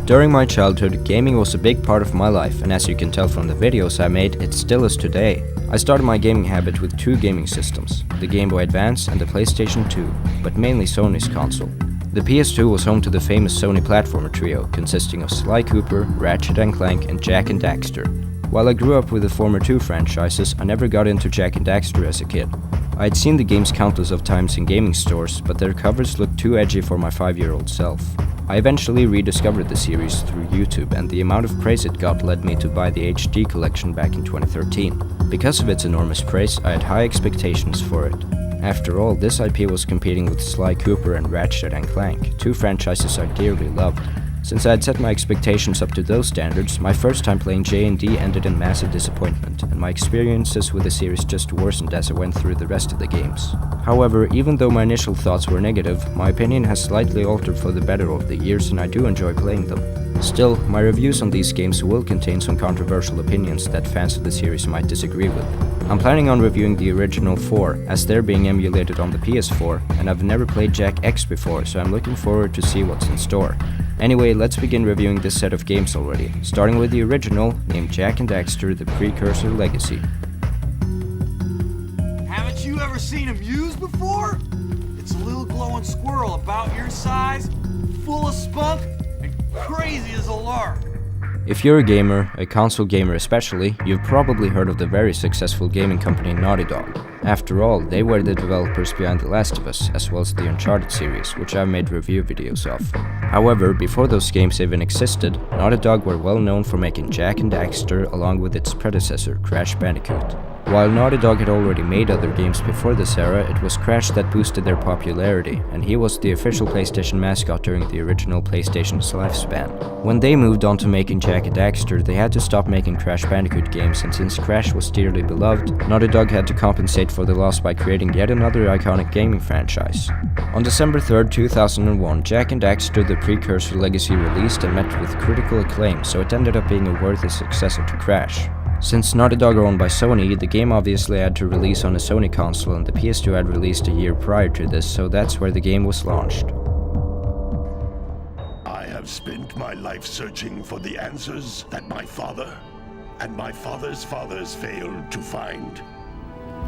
During my childhood, gaming was a big part of my life, and as you can tell from the videos I made, it still is today. I started my gaming habit with two gaming systems, the Game Boy Advance and the PlayStation 2, but mainly Sony's console. The PS2 was home to the famous Sony platformer trio, consisting of Sly Cooper, Ratchet and Clank, and Jak and Daxter. While I grew up with the former two franchises, I never got into Jak and Daxter as a kid. I had seen the games countless of times in gaming stores, but their covers looked too edgy for my 5-year-old self. I eventually rediscovered the series through YouTube, and the amount of praise it got led me to buy the HD collection back in 2013. Because of its enormous praise, I had high expectations for it. After all, this IP was competing with Sly Cooper and Ratchet and Clank, two franchises I dearly loved. Since I had set my expectations up to those standards, my first time playing J&D ended in massive disappointment, and my experiences with the series just worsened as I went through the rest of the games. However, even though my initial thoughts were negative, my opinion has slightly altered for the better over the years, and I do enjoy playing them. Still, my reviews on these games will contain some controversial opinions that fans of the series might disagree with. I'm planning on reviewing the original 4, as they're being emulated on the PS4, and I've never played Jak X before, so I'm looking forward to see what's in store. Anyway, let's begin reviewing this set of games already, starting with the original, named Jak and Daxter: The Precursor Legacy. Haven't you ever seen a muse before? It's a little glowing squirrel about your size, full of spunk, and crazy as a lark. If you're a gamer, a console gamer especially, you've probably heard of the very successful gaming company Naughty Dog. After all, they were the developers behind The Last of Us, as well as the Uncharted series, which I've made review videos of. However, before those games even existed, Naughty Dog were well known for making Jak and Daxter along with its predecessor, Crash Bandicoot. While Naughty Dog had already made other games before this era, it was Crash that boosted their popularity, and he was the official PlayStation mascot during the original PlayStation's lifespan. When they moved on to making Jak and Daxter, they had to stop making Crash Bandicoot games, and since Crash was dearly beloved, Naughty Dog had to compensate for the loss by creating yet another iconic gaming franchise. On December 3rd, 2001, Jak and Daxter: The Precursor Legacy released and met with critical acclaim, so it ended up being a worthy successor to Crash. Since Naughty Dog are owned by Sony, the game obviously had to release on a Sony console, and the PS2 had released a year prior to this, so that's where the game was launched. I have spent my life searching for the answers that my father and my father's fathers failed to find.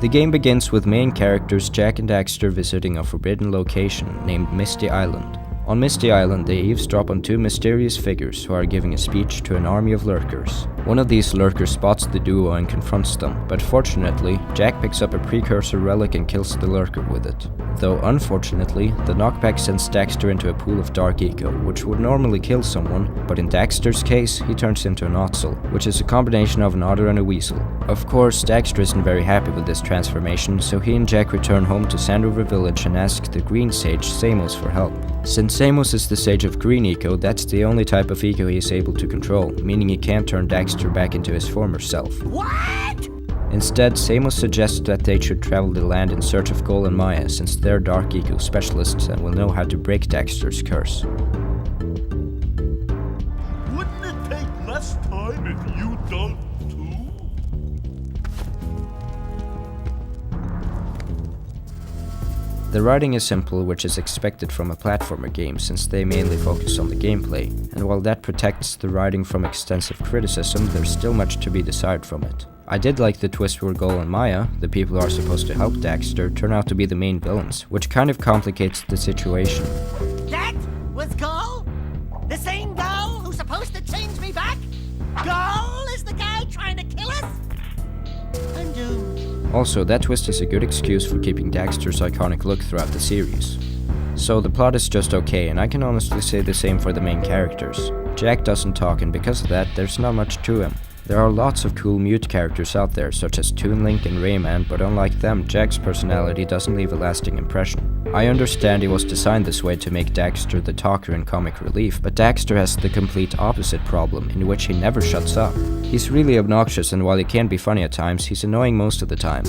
The game begins with main characters Jak and Daxter visiting a forbidden location named Misty Island. On Misty Island, they eavesdrop on two mysterious figures who are giving a speech to an army of lurkers. One of these lurkers spots the duo and confronts them, but fortunately, Jak picks up a precursor relic and kills the lurker with it. Though unfortunately, the knockback sends Daxter into a pool of dark eco, which would normally kill someone, but in Daxter's case, he turns into an ottsel, which is a combination of an otter and a weasel. Of course, Daxter isn't very happy with this transformation, so he and Jak return home to Sandover Village and ask the green sage Samos for help. Since Samos is the sage of green eco, that's the only type of eco he is able to control, meaning he can't turn Daxter back into his former self. What? Instead, Samos suggests that they should travel the land in search of Gol and Maya, since they're dark eco specialists and will know how to break Daxter's curse. Wouldn't it take less time if you don't too? The writing is simple, which is expected from a platformer game since they mainly focus on the gameplay, and while that protects the writing from extensive criticism, there's still much to be desired from it. I did like the twist where Gol and Maya, the people who are supposed to help Daxter, turn out to be the main villains, which kind of complicates the situation. That was Gol? The same Gol who's supposed to change me back? Gol is the guy trying to kill us? I'm doomed. Also, that twist is a good excuse for keeping Daxter's iconic look throughout the series. So the plot is just okay, and I can honestly say the same for the main characters. Jak doesn't talk, and because of that, there's not much to him. There are lots of cool mute characters out there, such as Toon Link and Rayman, but unlike them, Jak's personality doesn't leave a lasting impression. I understand he was designed this way to make Daxter the talker and comic relief, but Daxter has the complete opposite problem, in which he never shuts up. He's really obnoxious, and while he can be funny at times, he's annoying most of the time.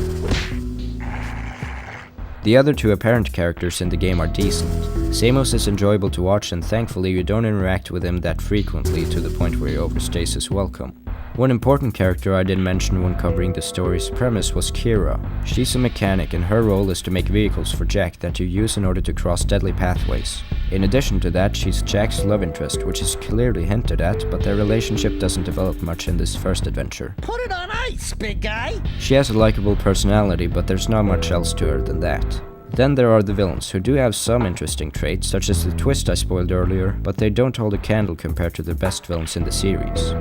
The other two apparent characters in the game are decent. Samos is enjoyable to watch, and thankfully you don't interact with him that frequently to the point where he overstays his welcome. One important character I didn't mention when covering the story's premise was Kira. She's a mechanic and her role is to make vehicles for Jak that you use in order to cross deadly pathways. In addition to that, she's Jak's love interest, which is clearly hinted at, but their relationship doesn't develop much in this first adventure. Put it on ice, big guy! She has a likable personality, but there's not much else to her than that. Then there are the villains, who do have some interesting traits, such as the twist I spoiled earlier, but they don't hold a candle compared to the best villains in the series.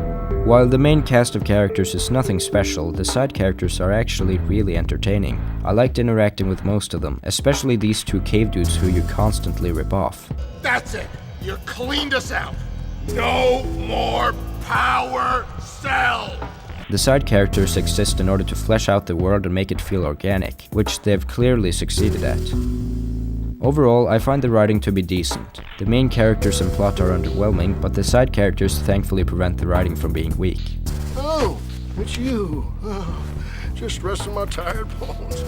While the main cast of characters is nothing special, the side characters are actually really entertaining. I liked interacting with most of them, especially these two cave dudes who you constantly rip off. That's it! You cleaned us out! No more power cell! The side characters exist in order to flesh out the world and make it feel organic, which they've clearly succeeded at. Overall, I find the writing to be decent. The main characters and plot are underwhelming, but the side characters thankfully prevent the writing from being weak. Oh, it's you. Oh, just resting my tired bones.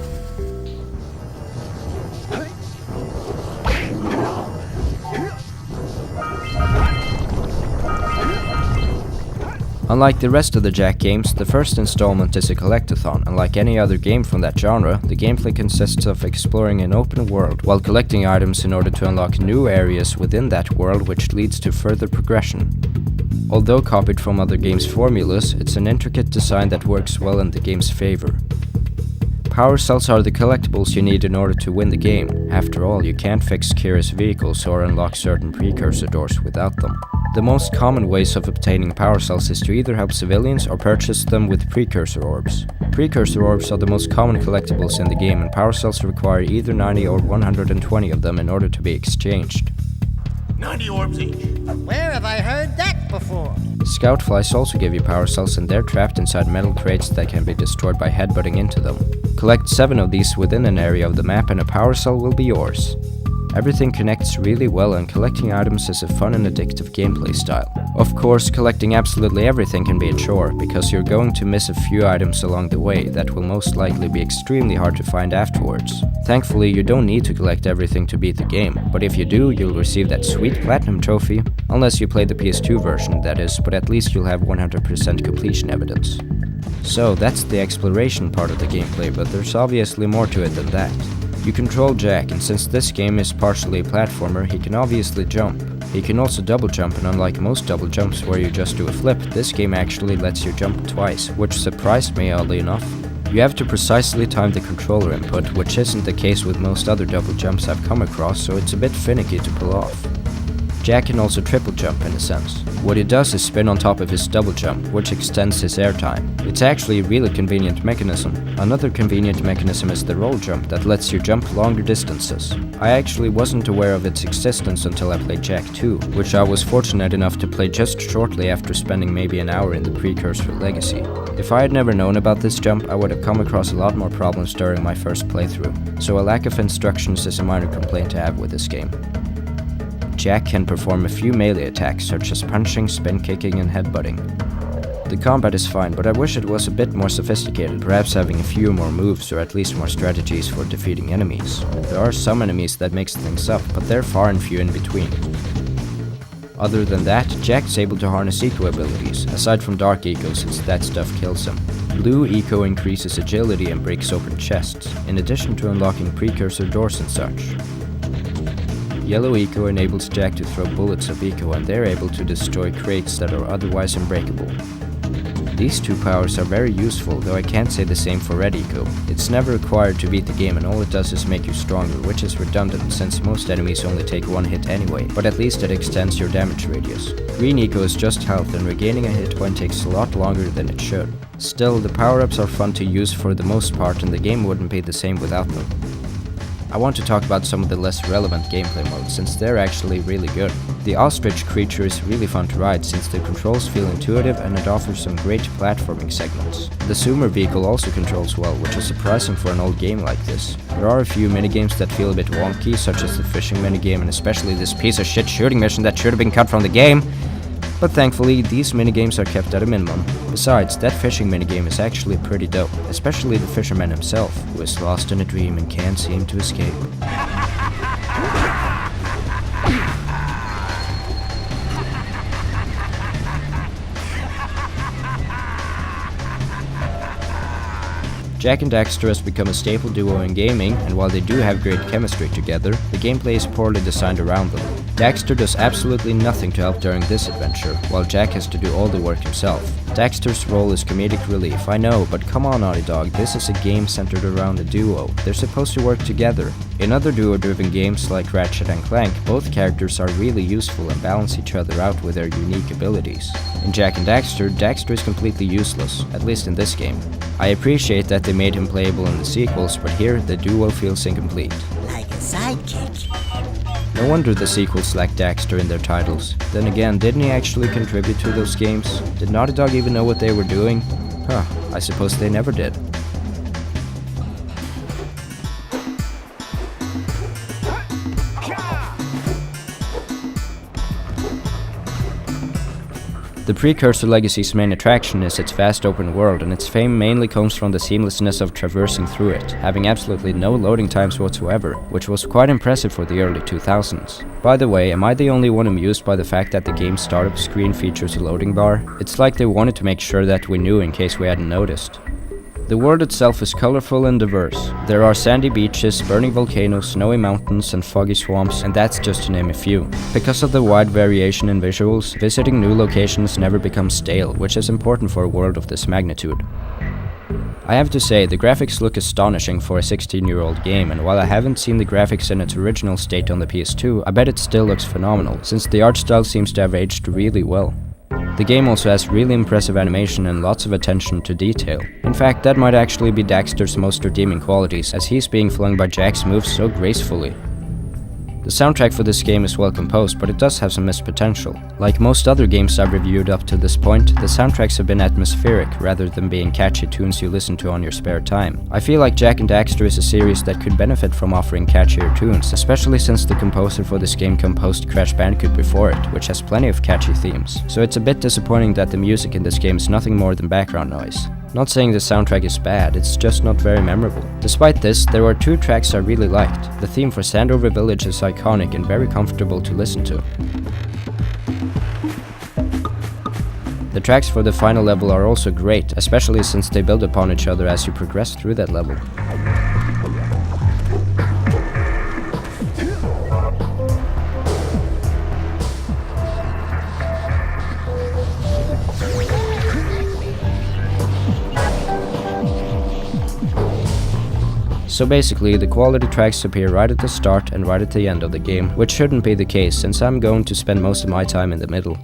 Unlike the rest of the Jak games, the first installment is a collectathon, and like any other game from that genre, the gameplay consists of exploring an open world while collecting items in order to unlock new areas within that world, which leads to further progression. Although copied from other games' formulas, it's an intricate design that works well in the game's favor. Power cells are the collectibles you need in order to win the game. After all, you can't fix Kira's vehicles or unlock certain precursor doors without them. The most common ways of obtaining power cells is to either help civilians or purchase them with precursor orbs. Precursor orbs are the most common collectibles in the game, and power cells require either 90 or 120 of them in order to be exchanged. 90 orbs each. Where have I heard that before? Scout flies also give you power cells, and they're trapped inside metal crates that can be destroyed by headbutting into them. Collect 7 of these within an area of the map and a power cell will be yours. Everything connects really well, and collecting items is a fun and addictive gameplay style. Of course, collecting absolutely everything can be a chore, because you're going to miss a few items along the way that will most likely be extremely hard to find afterwards. Thankfully, you don't need to collect everything to beat the game, but if you do, you'll receive that sweet platinum trophy, unless you play the PS2 version, that is, but at least you'll have 100% completion evidence. So that's the exploration part of the gameplay, but there's obviously more to it than that. You control Jak, and since this game is partially a platformer, he can obviously jump. He can also double jump, and unlike most double jumps where you just do a flip, this game actually lets you jump twice, which surprised me oddly enough. You have to precisely time the controller input, which isn't the case with most other double jumps I've come across, so it's a bit finicky to pull off. Jak can also triple jump in a sense. What he does is spin on top of his double jump, which extends his air time. It's actually a really convenient mechanism. Another convenient mechanism is the roll jump that lets you jump longer distances. I actually wasn't aware of its existence until I played Jak 2, which I was fortunate enough to play just shortly after spending maybe an hour in the Precursor Legacy. If I had never known about this jump, I would have come across a lot more problems during my first playthrough, so a lack of instructions is a minor complaint to have with this game. Jak can perform a few melee attacks such as punching, spin kicking and headbutting. The combat is fine, but I wish it was a bit more sophisticated, perhaps having a few more moves or at least more strategies for defeating enemies. There are some enemies that mix things up, but they're far and few in between. Other than that, Jak's able to harness eco abilities. Aside from dark eco, since that stuff kills him. Blue eco increases agility and breaks open chests, in addition to unlocking precursor doors and such. Yellow eco enables Jak to throw bullets of eco, and they're able to destroy crates that are otherwise unbreakable. These two powers are very useful, though I can't say the same for red eco. It's never required to beat the game, and all it does is make you stronger, which is redundant since most enemies only take one hit anyway, but at least it extends your damage radius. Green eco is just health, and regaining a hit point takes a lot longer than it should. Still, the power-ups are fun to use for the most part, and the game wouldn't be the same without them. I want to talk about some of the less relevant gameplay modes, since they're actually really good. The ostrich creature is really fun to ride, since the controls feel intuitive and it offers some great platforming segments. The zoomer vehicle also controls well, which is surprising for an old game like this. There are a few minigames that feel a bit wonky, such as the fishing minigame and especially this piece of shit shooting mission that should have been cut from the game. But thankfully, these minigames are kept at a minimum. Besides, that fishing minigame is actually pretty dope, especially the fisherman himself, who is lost in a dream and can't seem to escape. Jak and Daxter has become a staple duo in gaming, and while they do have great chemistry together, the gameplay is poorly designed around them. Daxter does absolutely nothing to help during this adventure, while Jak has to do all the work himself. Daxter's role is comedic relief, I know, but come on Naughty Dog, this is a game centered around a duo. They're supposed to work together. In other duo-driven games like Ratchet and Clank, both characters are really useful and balance each other out with their unique abilities. In Jak and Daxter, Daxter is completely useless, at least in this game. I appreciate that they made him playable in the sequels, but here the duo feels incomplete. Like a sidekick. No wonder the sequels lack Daxter in their titles. Then again, didn't he actually contribute to those games? Did Naughty Dog even know what they were doing? Huh, I suppose they never did. The Precursor Legacy's main attraction is its vast open world, and its fame mainly comes from the seamlessness of traversing through it, having absolutely no loading times whatsoever, which was quite impressive for the early 2000s. By the way, am I the only one amused by the fact that the game's startup screen features a loading bar? It's like they wanted to make sure that we knew in case we hadn't noticed. The world itself is colorful and diverse. There are sandy beaches, burning volcanoes, snowy mountains, and foggy swamps, and that's just to name a few. Because of the wide variation in visuals, visiting new locations never becomes stale, which is important for a world of this magnitude. I have to say, the graphics look astonishing for a 16-year-old game, and while I haven't seen the graphics in its original state on the PS2, I bet it still looks phenomenal, since the art style seems to have aged really well. The game also has really impressive animation and lots of attention to detail. In fact, that might actually be Daxter's most redeeming qualities, as he's being flung by Jak's moves so gracefully. The soundtrack for this game is well composed, but it does have some missed potential. Like most other games I've reviewed up to this point, the soundtracks have been atmospheric rather than being catchy tunes you listen to on your spare time. I feel like Jak and Daxter is a series that could benefit from offering catchier tunes, especially since the composer for this game composed Crash Bandicoot before it, which has plenty of catchy themes. So it's a bit disappointing that the music in this game is nothing more than background noise. Not saying the soundtrack is bad, it's just not very memorable. Despite this, there are two tracks I really liked. The theme for Sandover Village is iconic and very comfortable to listen to. The tracks for the final level are also great, especially since they build upon each other as you progress through that level. So basically, the quality tracks appear right at the start and right at the end of the game, which shouldn't be the case since I'm going to spend most of my time in the middle.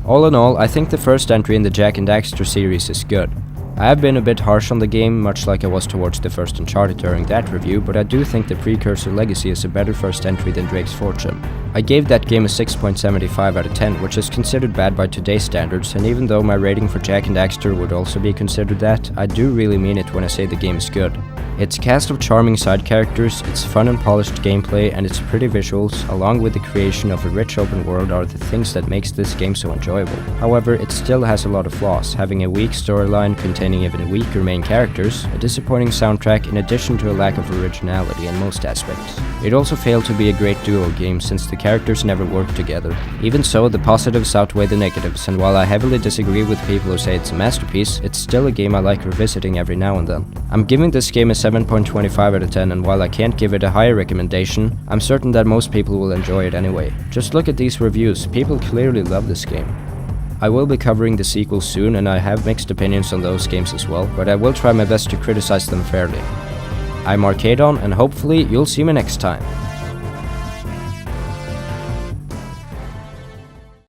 All in all, I think the first entry in the Jak and Daxter series is good. I have been a bit harsh on the game, much like I was towards the first Uncharted during that review, but I do think the Precursor Legacy is a better first entry than Drake's Fortune. I gave that game a 6.75 out of 10, which is considered bad by today's standards, and even though my rating for Jak and Daxter would also be considered that, I do really mean it when I say the game is good. Its cast of charming side characters, its fun and polished gameplay, and its pretty visuals, along with the creation of a rich open world, are the things that makes this game so enjoyable. However, it still has a lot of flaws, having a weak storyline containing even weaker main characters, a disappointing soundtrack in addition to a lack of originality in most aspects. It also failed to be a great duo game since the characters never worked together. Even so, the positives outweigh the negatives, and while I heavily disagree with people who say it's a masterpiece, it's still a game I like revisiting every now and then. I'm giving this game a 7.25 out of 10, and while I can't give it a higher recommendation, I'm certain that most people will enjoy it anyway. Just look at these reviews, people clearly love this game. I will be covering the sequel soon, and I have mixed opinions on those games as well, but I will try my best to criticize them fairly. I'm Arcadon, and hopefully you'll see me next time.